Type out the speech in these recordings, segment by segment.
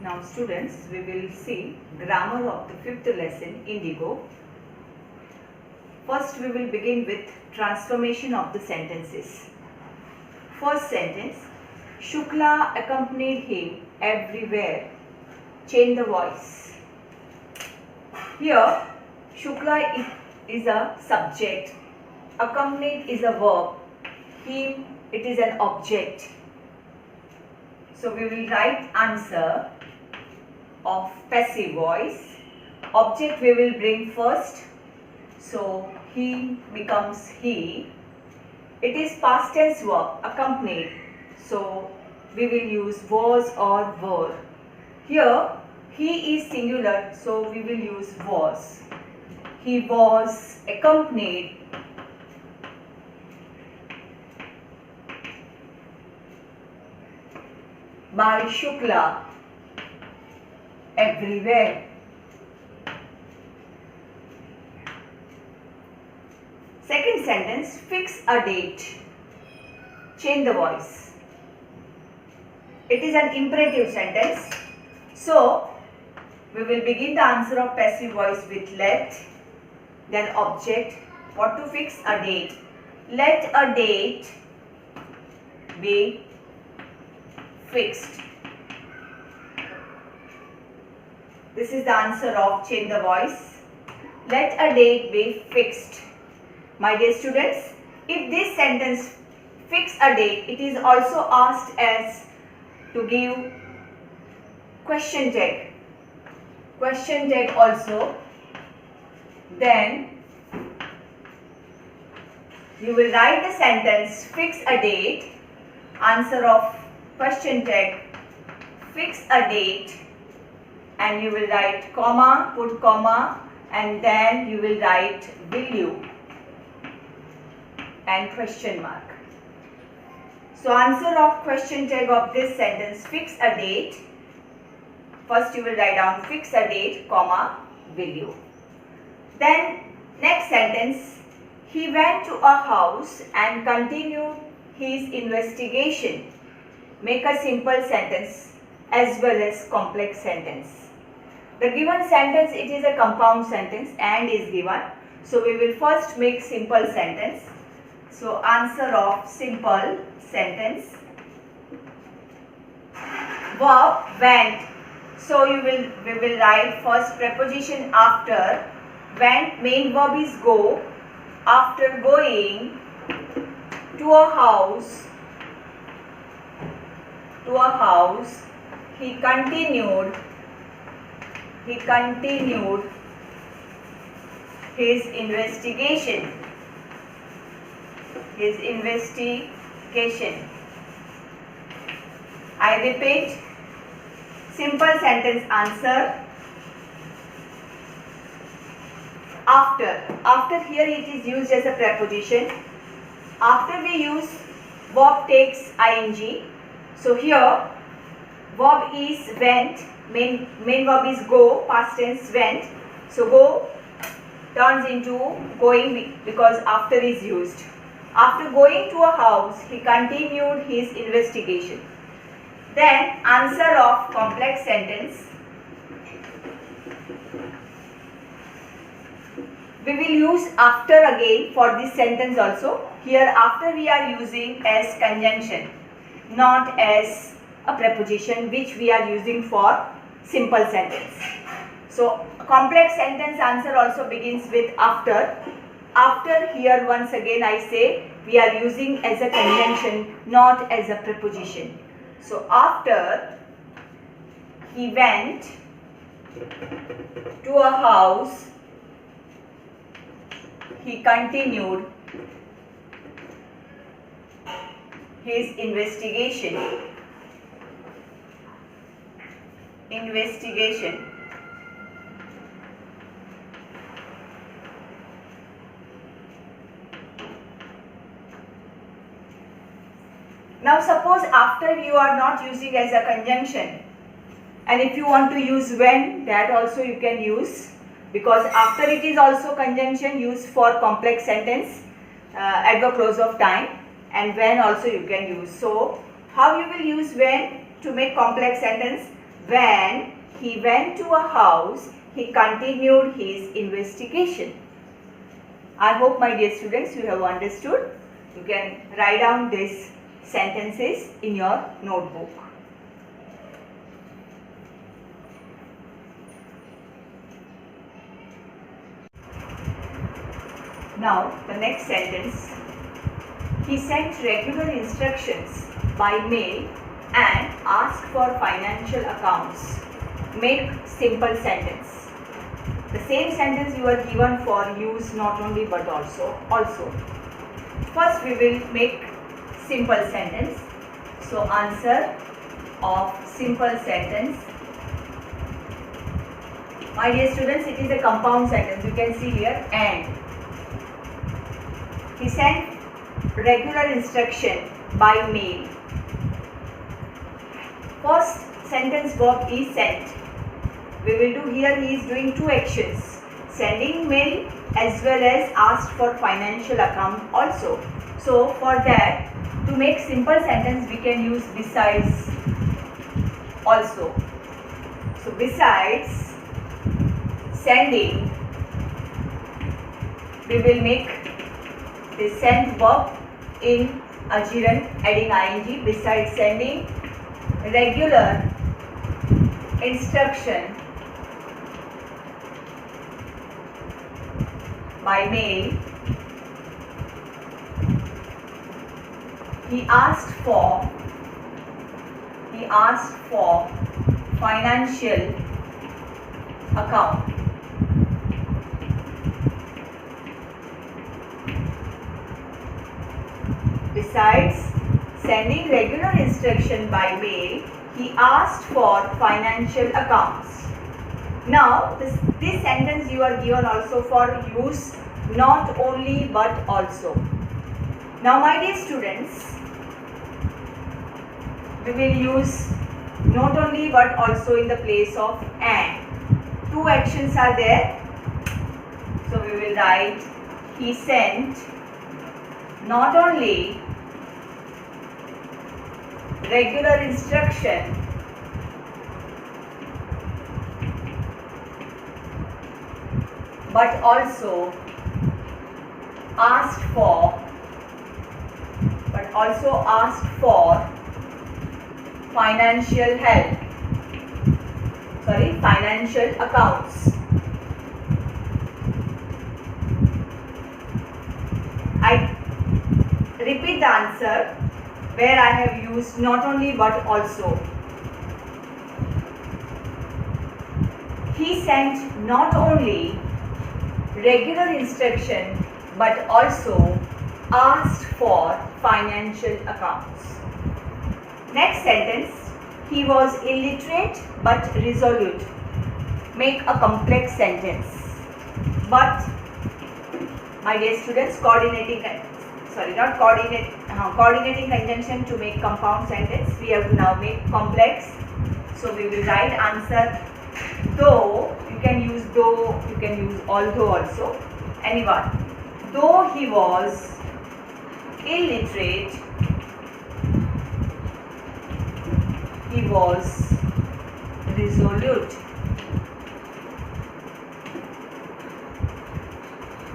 Now students, we will see grammar of the 5th lesson Indigo. First we will begin with transformation of the sentences. First sentence, Shukla accompanied him everywhere. Change the voice. Here Shukla is a subject, accompanied is a verb, him it is an object. So we will write answer of passive voice. Object we will bring first. So he becomes he. It is past tense verb, accompanied. So we will use was or were. Here he is singular, so we will use was. He was accompanied by Shukla everywhere. Second sentence, fix a date. Change the voice. It is an imperative sentence. So, we will begin the answer of passive voice with let, then object. What to fix? A date. Let a date be fixed. This is the answer of change the voice. Let a date be fixed. My dear students, if this sentence fix a date, it is also asked as to give question tag. Question tag also. Then you will write the sentence fix a date, answer of question tag, fix a date, and you will write comma, put comma, and then you will write will you and question mark. So answer of question tag of this sentence, fix a date. First you will write down fix a date, comma, will you. Then next sentence, he went to a house and continued his investigation. Make a simple sentence as well as complex sentence. The given sentence, it is a compound sentence and is given. So we will first make simple sentence. So answer of simple sentence. Verb went. So we will write first preposition after. Went, main verb is go. After going to a house, he continued his investigation. I repeat, simple sentence answer. After here it is used as a preposition. After we use verb takes ing. So here verb is went, main verb is go, past tense went. So go turns into going because after is used. After going to a house, he continued his investigation. Then answer of complex sentence. We will use after again for this sentence also. Here after we are using as conjunction, not as a preposition which we are using for simple sentence. So complex sentence answer also begins with after. After here once again I say we are using as a conjunction, not as a preposition. So after he went to a house, he continued his investigation. Now suppose after you are not using as a conjunction, and if you want to use when, that also you can use, because after it is also conjunction used for complex sentence at the close of time, and when also you can use. So how you will use when to make complex sentence? When he went to a house, he continued his investigation. I hope, my dear students, you have understood. You can write down these sentences in your notebook. Now, the next sentence. He sent regular instructions by mail and asked for financial accounts. Make simple sentence. The same sentence you are given for use not only but also. First we will make simple sentence. So answer of simple sentence. My dear students, it is a compound sentence. You can see here and. He sent regular instruction by mail. First sentence verb is sent. We will do here, he is doing two actions. Sending mail as well as asked for financial account also. So for that, to make simple sentence we can use besides also. So besides sending, we will make the sent verb in a gerund adding ing. Besides sending regular instruction by mail, he asked for financial account. Besides sending regular instruction by mail, he asked for financial accounts. Now, this sentence you are given also for use not only but also. Now, my dear students, we will use not only but also in the place of and. Two actions are there. So, we will write he sent not only regular instruction but also asked for financial help, financial accounts. I repeat the answer where I have used not only but also. He sent not only regular instruction but also asked for financial accounts. Next sentence, he was illiterate but resolute. Make a complex sentence. But, my dear students, coordinating conjunction to make compound sentence, we have to now make complex. So we will write answer though. You can use though, you can use although also, anyone. Though he was illiterate, he was resolute.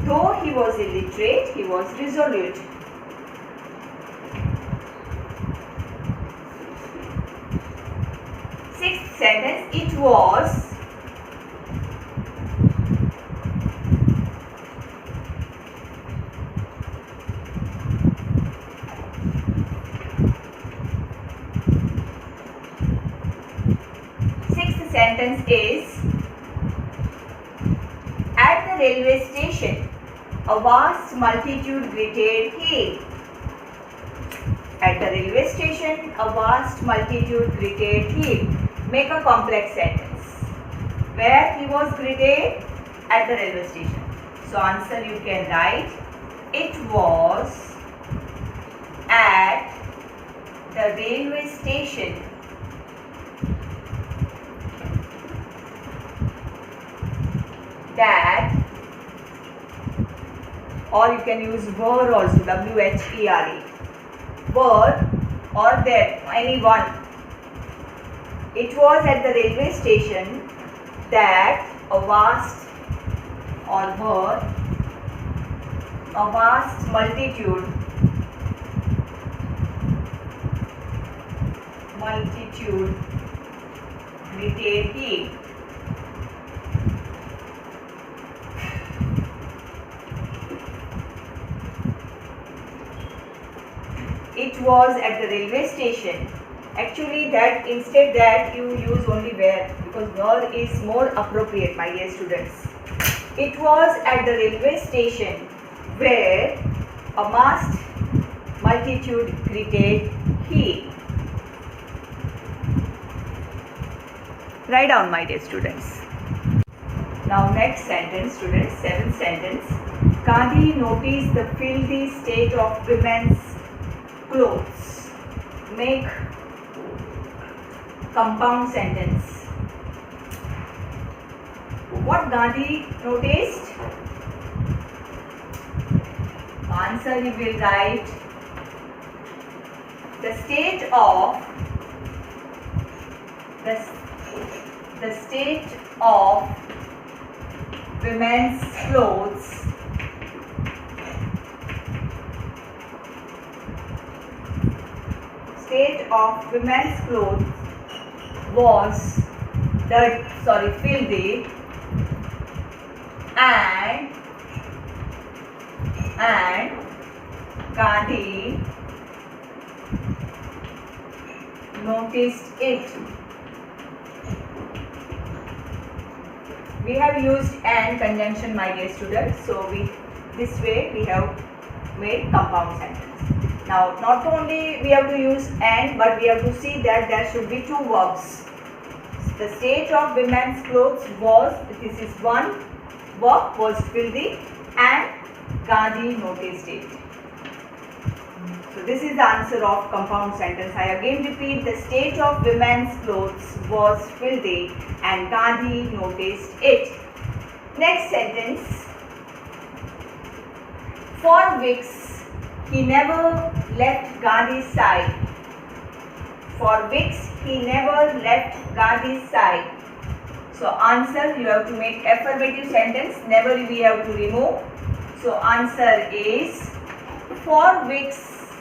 Though he was illiterate, he was resolute. Sixth sentence, it was sentence is, at the railway station, a vast multitude greeted him. At the railway station, a vast multitude greeted him. Make a complex sentence. Where he was greeted? At the railway station. So answer you can write, it was at the railway station that, or you can use were also, where, were or that, anyone. It was at the railway station that a vast multitude greeted him. It was at the railway station. Actually, that instead that you use only where, because where is more appropriate, my dear students. It was at the railway station where a massed multitude greeted him. Write down, my dear students. Now next sentence, students, seventh sentence. Gandhi noticed the filthy state of women's clothes. Make compound sentence. What Gandhi noticed? Answer you will write the state of women's clothes was filthy and Gandhi noticed it. We have used and conjunction, my dear students. So this way we have made compound sentence. Now not only we have to use and, but we have to see that there should be two verbs. The state of women's clothes was, this is one verb, was filthy and Gandhi noticed it. So this is the answer of compound sentence. I again repeat, the state of women's clothes was filthy and Gandhi noticed it. Next sentence. For weeks he never left Gandhi's side. For weeks he never left Gandhi's side. So answer, you have to make affirmative sentence. Never we have to remove. So answer is, for weeks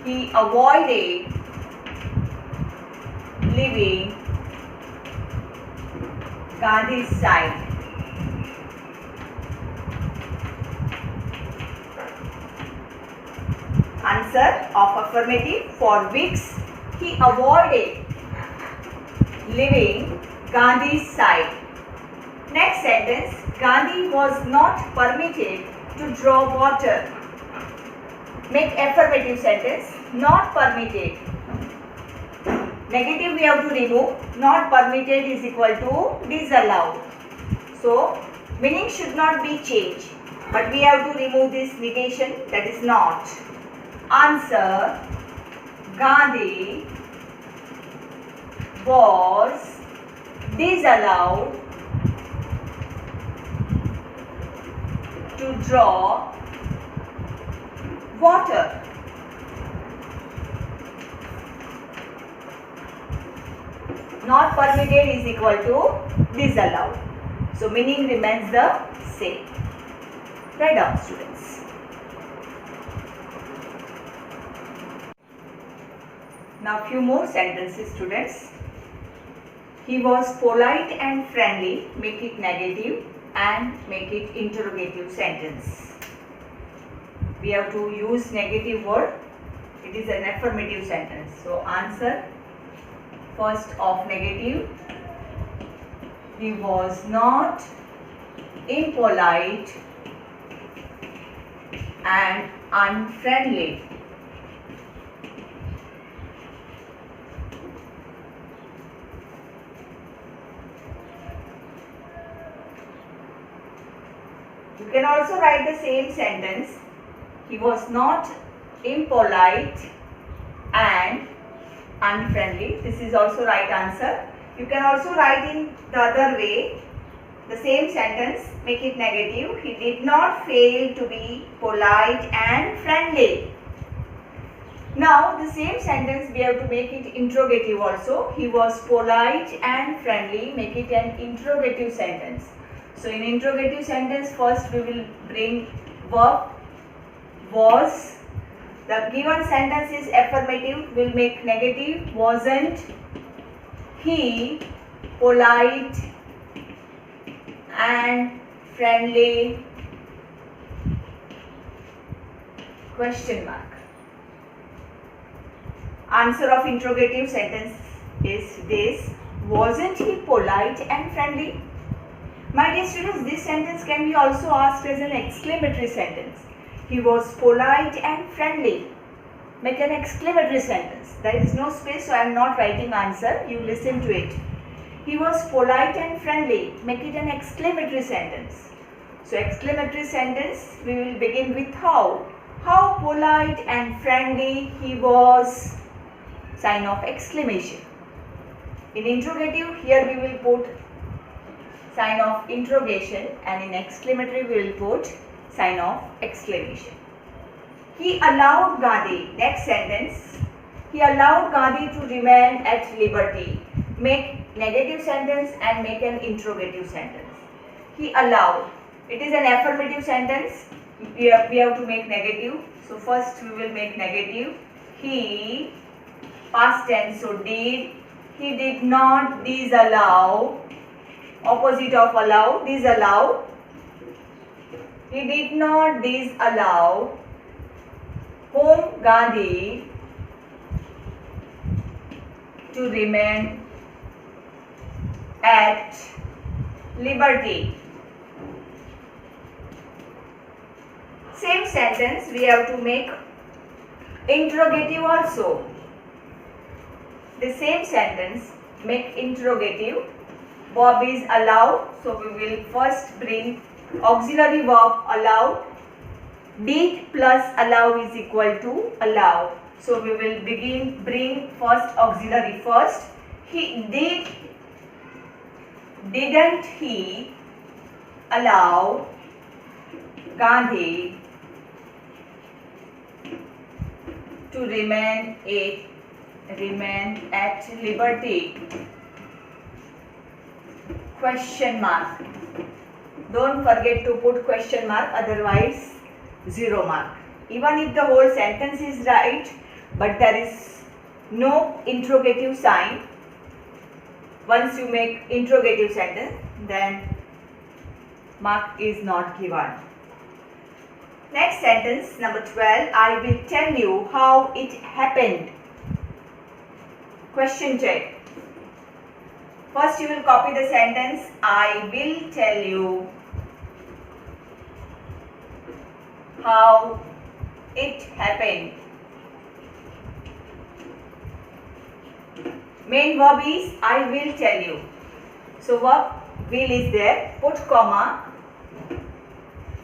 he avoided leaving Gandhi's side. Answer of affirmative, for weeks he avoided leaving Gandhi's side. Next sentence, Gandhi was not permitted to draw water. Make affirmative sentence, not permitted. Negative we have to remove. Not permitted is equal to disallowed. So meaning should not be changed, but we have to remove this negation, that is not. Answer, Gandhi was disallowed to draw water. Not permitted is equal to disallowed. So meaning remains the same. Write down, students. Now few more sentences, students. He was polite and friendly. Make it negative and make it interrogative sentence. We have to use negative word. It is an affirmative sentence. So answer first of negative. He was not impolite and unfriendly. You can also write the same sentence. He was not impolite and unfriendly. This is also right answer. You can also write in the other way, the same sentence, make it negative. He did not fail to be polite and friendly. Now the same sentence we have to make it interrogative also. He was polite and friendly. Make it an interrogative sentence. So in interrogative sentence, first we will bring verb was. The given sentence is affirmative. Will make negative. Wasn't he polite and friendly? Question mark. Answer of interrogative sentence is this. Wasn't he polite and friendly? My dear students, this sentence can be also asked as an exclamatory sentence. He was polite and friendly. Make an exclamatory sentence. There is no space, so I am not writing answer. You listen to it. He was polite and friendly. Make it an exclamatory sentence. So exclamatory sentence, we will begin with how. How polite and friendly he was. Sign of exclamation. In interrogative, here we will put sign of interrogation, and in exclamatory we will put sign of exclamation. He allowed Gandhi. Next sentence. He allowed Gandhi to remain at liberty. Make negative sentence and make an interrogative sentence. He allowed. It is an affirmative sentence. We have to make negative. So first we will make negative. He, past tense, so did. He did not disallow. Opposite of allow, disallow. He did not disallow whom Gandhi to remain at liberty. Same sentence we have to make interrogative also. The same sentence make interrogative. Verb is allowed, so we will first bring auxiliary verb allowed. Did plus allow is equal to allow. So we will bring first auxiliary first. He did, didn't he allow Gandhi to remain at liberty? Question mark. Don't forget to put question mark, otherwise 0 mark. Even if the whole sentence is right, but there is no interrogative sign, once you make interrogative sentence, then mark is not given. Next sentence, number 12. I will tell you how it happened. Question check. First you will copy the sentence. I will tell you how it happened. Main verb is I will tell you. So verb will is there. Put comma.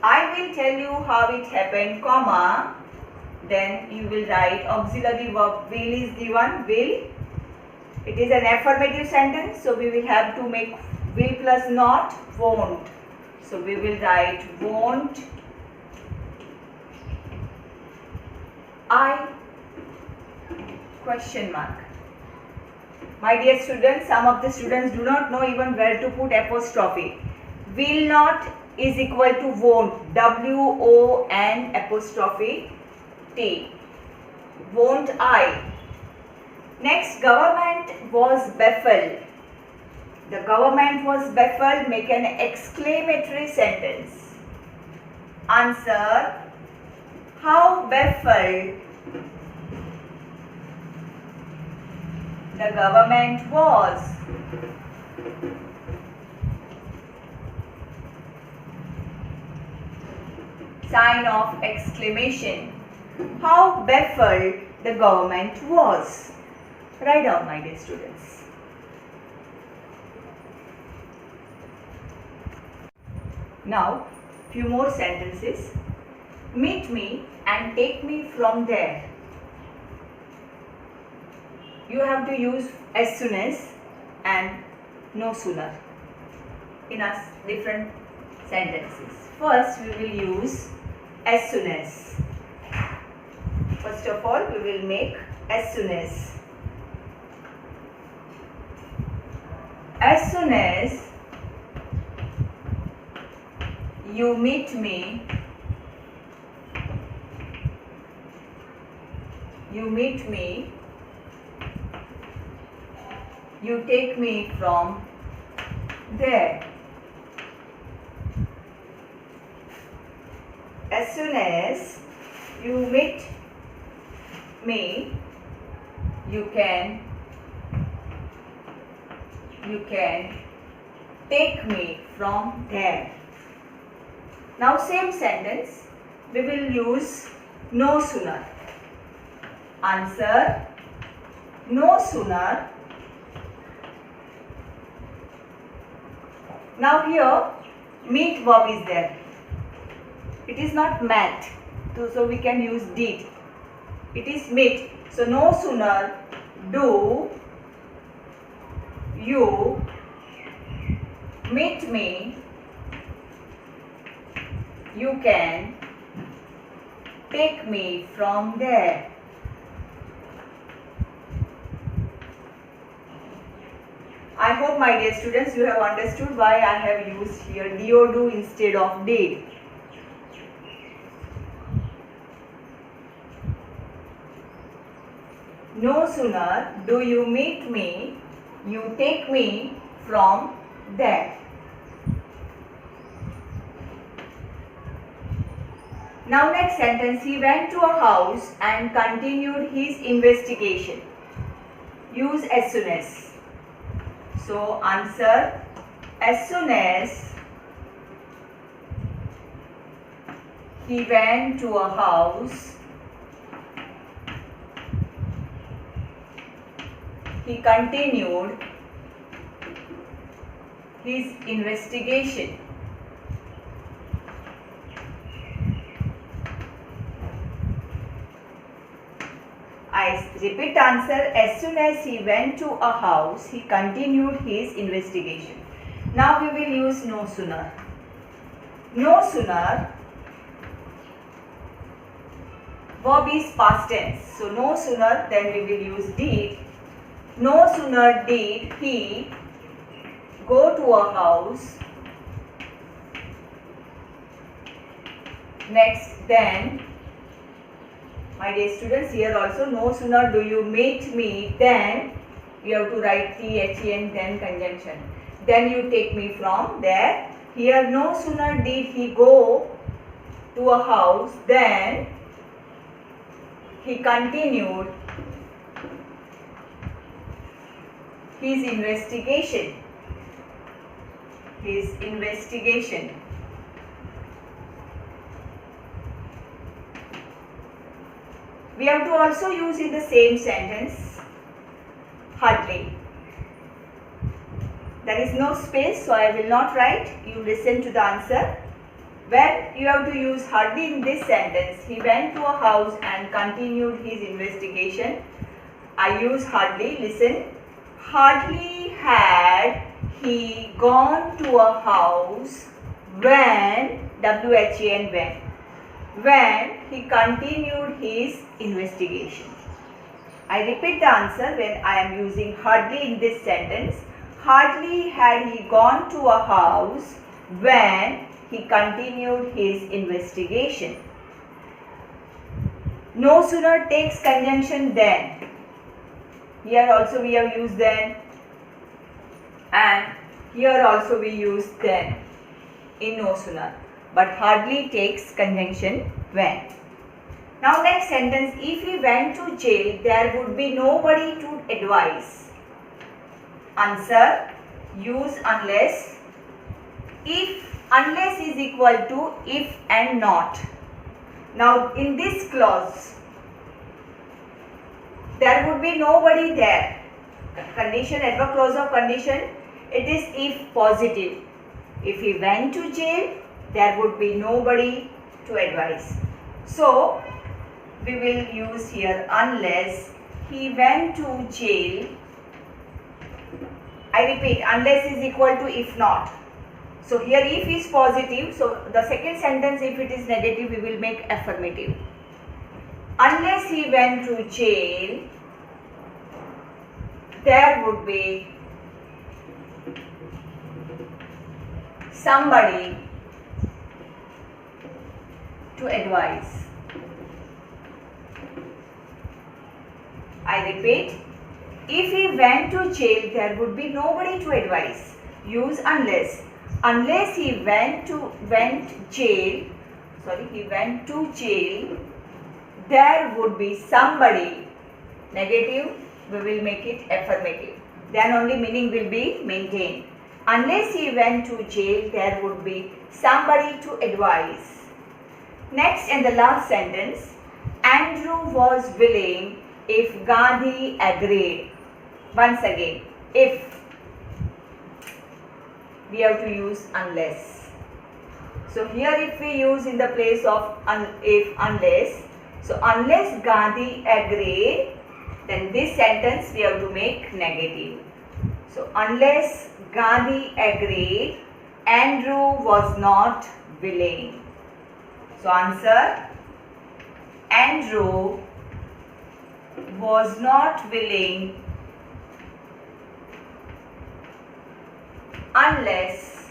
I will tell you how it happened, comma. Then you will write auxiliary verb will is given. Will. It is an affirmative sentence, so we will have to make will plus not, won't. So we will write won't I question mark. My dear students, some of the students do not know even where to put apostrophe. Will not is equal to won't. W-O-N apostrophe T. Won't I. Next, government was baffled. The government was baffled. Make an exclamatory sentence. Answer. How baffled the government was. Sign of exclamation. How baffled the government was. Write down, my dear students. Now, few more sentences. Meet me and take me from there. You have to use as soon as and no sooner in different sentences. First, we will use as soon as. First, First of all, we will make as soon as. As soon as you meet me, you take me from there. As soon as you meet me, you can take me from there. Now same sentence, we will use no sooner. Answer, no sooner. Now here meet verb is there. It is not met, so we can use did. It is meet. So no sooner do you meet me, you can take me from there. I hope, my dear students, you have understood why I have used here do instead of did. No sooner do you meet me, you take me from there. Now next sentence, he went to a house and continued his investigation. Use as soon as. So answer, as soon as he went to a house, he continued his investigation. I repeat answer, as soon as he went to a house, he continued his investigation. Now we will use no sooner. No sooner, verb is past tense. So no sooner, then we will use did. No sooner did he go to a house. Next, then, my dear students, here also no sooner do you meet me, then you have to write THEN, then conjunction. Then you take me from there. Here no sooner did he go to a house, then he continued his investigation. We have to also use in the same sentence hardly. There is no space, so I will not write. You listen to the answer. When you have to use hardly in this sentence, he went to a house and continued his investigation. I use hardly. Listen. Hardly had he gone to a house when, WHEN, when he continued his investigation. I repeat the answer when I am using hardly in this sentence. Hardly had he gone to a house when he continued his investigation. No sooner takes conjunction than. Here also we have used then, and here also we use then in no sooner. But hardly takes conjunction when. Now next sentence, if he went to jail, there would be nobody to advise. Answer, use unless. If unless is equal to if and not. Now in this clause, there would be nobody there. Condition, adverb clause of condition, it is if positive. If he went to jail, there would be nobody to advise. So we will use here unless he went to jail. I repeat, unless is equal to if not. So here if is positive, so the second sentence if it is negative we will make affirmative. unless he went to jail, there would be somebody to advise. I repeat, if he went to jail, there would be nobody to advise. Use unless. Unless he went to jail, there would be somebody. Negative, we will make it affirmative. Then only meaning will be maintained. Unless he went to jail, there would be somebody to advise. Next and the last sentence, Andrew was willing if Gandhi agreed. Once again, if. We have to use unless. So here if we use in the place of if, unless. So unless Gandhi agreed, then this sentence we have to make negative. So unless Gandhi agreed, Andrew was not willing. So answer, Andrew was not willing unless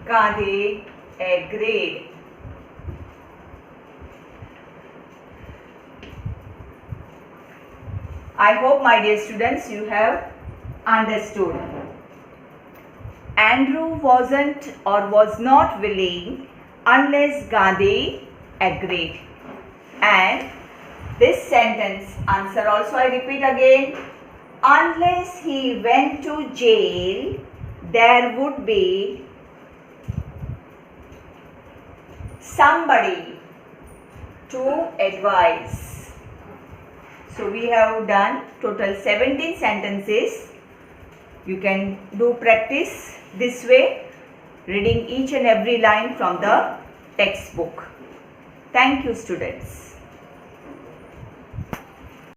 Gandhi agreed. I hope, my dear students, you have understood. Andrew wasn't or was not willing unless Gandhi agreed. And this sentence answer also I repeat again. Unless he went to jail, there would be somebody to advise. So we have done total 17 sentences. You can do practice this way, reading each and every line from the textbook. Thank you, students.